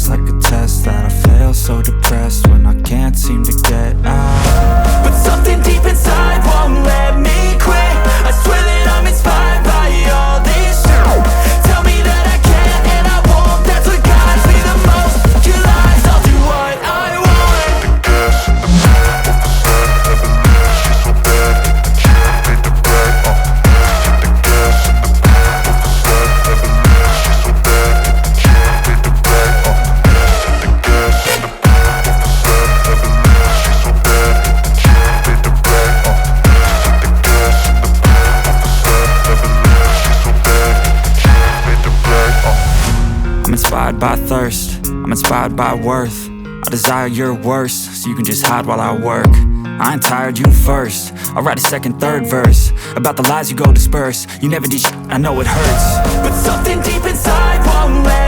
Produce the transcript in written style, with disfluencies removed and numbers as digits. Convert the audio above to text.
stress like a test that I fail. So depressed when I can't seem to get out. But something deep inside won't let me quit. I swear that I'm inspired by all this shit. Tell me that I can and I won't. That's what guides me the most. Your lies, I'll do what I want. The gas in the middle of the sun, never leave, she's so bad. Can't beat the brag, the gas in the middle of the sun, never leave, she's so bad. Can't beat the brag, the gas in the middle of the sun, never leave, she's so bad. Can't beat the brag, the gas in the middle of the sun, never leave, she's so bad. Can't beat the brag, I'm inspired by thirst, I'm inspired by worth. I desire your worst, so you can just hide while I work. I ain't tired, you first. I'll write a second, third verse about the lies you go disperse. You never did shit, I know it hurts. But something deep inside won't let